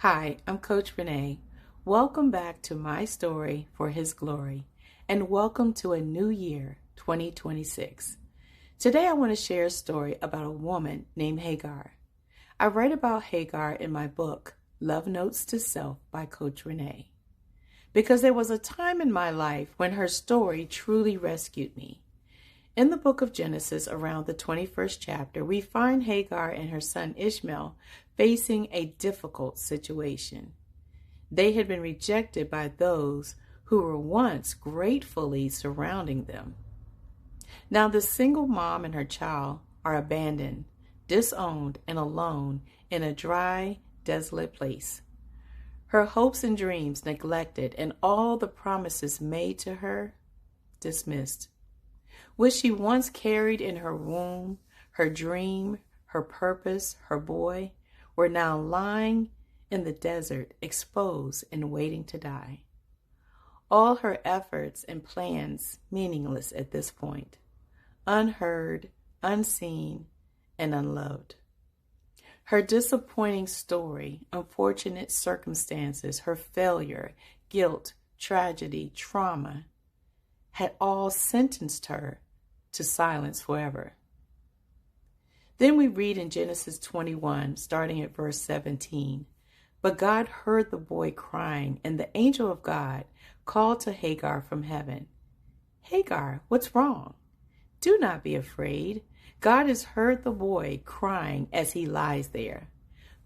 Hi, I'm Coach Renee. Welcome back to My Story for His Glory, and welcome to a new year, 2026. Today I want to share a story about a woman named Hagar. I write about Hagar in my book, Love Notes to Self by Coach Renee, because there was a time in my life when her story truly rescued me. In the book of Genesis, around the 21st chapter, we find Hagar and her son Ishmael facing a difficult situation. They had been rejected by those who were once gratefully surrounding them. Now, the single mom and her child are abandoned, disowned, and alone in a dry, desolate place. Her hopes and dreams neglected, and all the promises made to her dismissed. What she once carried in her womb, her dream, her purpose, her boy, were now lying in the desert, exposed and waiting to die. All her efforts and plans meaningless at this point, unheard, unseen, and unloved. Her disappointing story, unfortunate circumstances, her failure, guilt, tragedy, trauma, had all sentenced her to silence forever. Then we read in Genesis 21, starting at verse 17, "But God heard the boy crying, and the angel of God called to Hagar from heaven, 'Hagar, what's wrong? Do not be afraid. God has heard the boy crying as he lies there.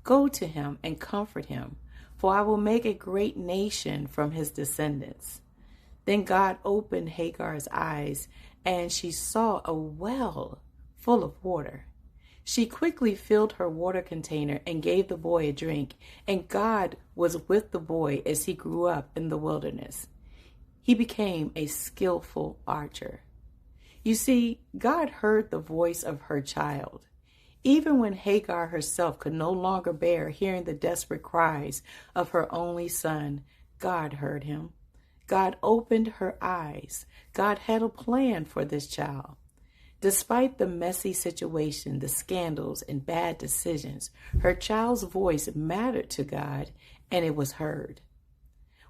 Go to him and comfort him, for I will make a great nation from his descendants.' Then God opened Hagar's eyes, and she saw a well full of water. She quickly filled her water container and gave the boy a drink, and God was with the boy as he grew up in the wilderness. He became a skillful archer." You see, God heard the voice of her child. Even when Hagar herself could no longer bear hearing the desperate cries of her only son, God heard him. God opened her eyes. God had a plan for this child. Despite the messy situation, the scandals, and bad decisions, her child's voice mattered to God, and it was heard.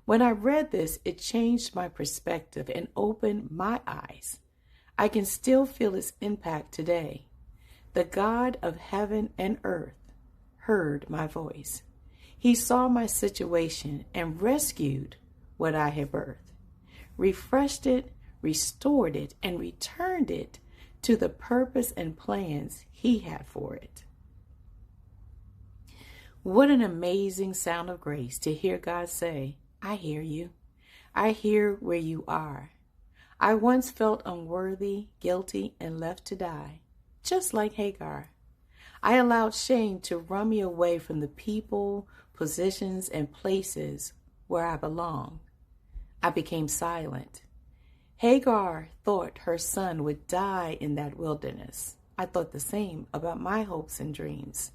When I read this, it changed my perspective and opened my eyes. I can still feel its impact today. The God of heaven and earth heard my voice. He saw my situation and rescued what I had birthed, refreshed it, restored it, and returned it to the purpose and plans He had for it. What an amazing sound of grace to hear God say, "I hear you. I hear where you are. I once felt unworthy, guilty, and left to die, just like Hagar. I allowed shame to run me away from the people, positions, and places where I belong. I became silent. Hagar thought her son would die in that wilderness. I thought the same about my hopes and dreams.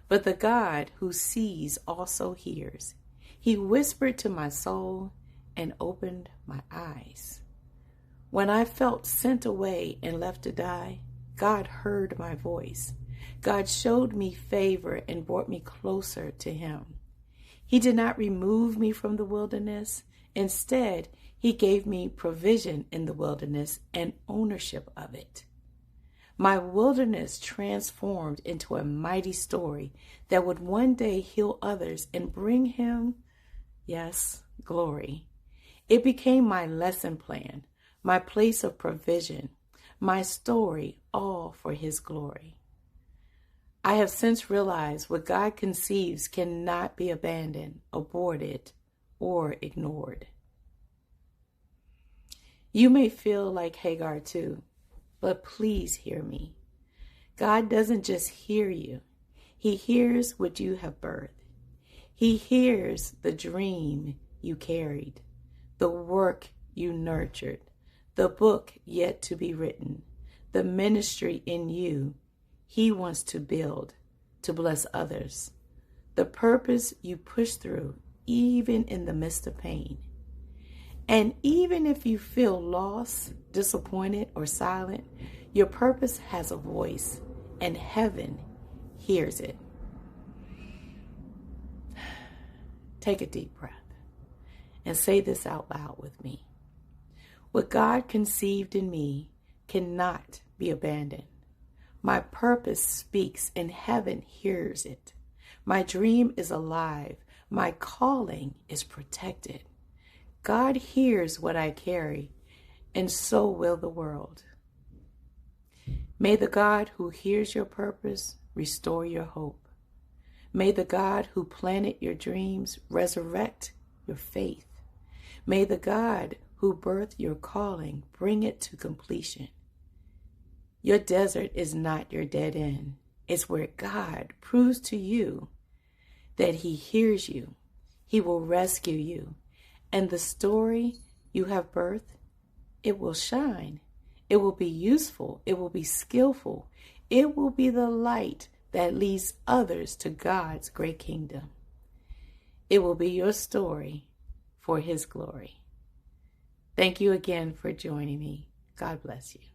But the God who sees also hears. He whispered to my soul and opened my eyes. When I felt sent away and left to die, God heard my voice. God showed me favor and brought me closer to Him. He did not remove me from the wilderness. Instead, He gave me provision in the wilderness and ownership of it. My wilderness transformed into a mighty story that would one day heal others and bring Him, yes, glory. It became my lesson plan, my place of provision, my story, all for His glory. I have since realized what God conceives cannot be abandoned, aborted, or ignored. You may feel like Hagar too, but please hear me. God doesn't just hear you. He hears what you have birthed. He hears the dream you carried, the work you nurtured, the book yet to be written, the ministry in you He wants to build, to bless others, the purpose you push through, even in the midst of pain. And even if you feel lost, disappointed, or silent, your purpose has a voice, and heaven hears it. Take a deep breath and say this out loud with me. What God conceived in me cannot be abandoned. My purpose speaks and heaven hears it. My dream is alive. My calling is protected. God hears what I carry, and so will the world. May the God who hears your purpose restore your hope. May the God who planted your dreams resurrect your faith. May the God who birthed your calling bring it to completion. Your desert is not your dead end. It's where God proves to you that He hears you. He will rescue you. And the story you have birthed, it will shine. It will be useful. It will be skillful. It will be the light that leads others to God's great kingdom. It will be your story for His glory. Thank you again for joining me. God bless you.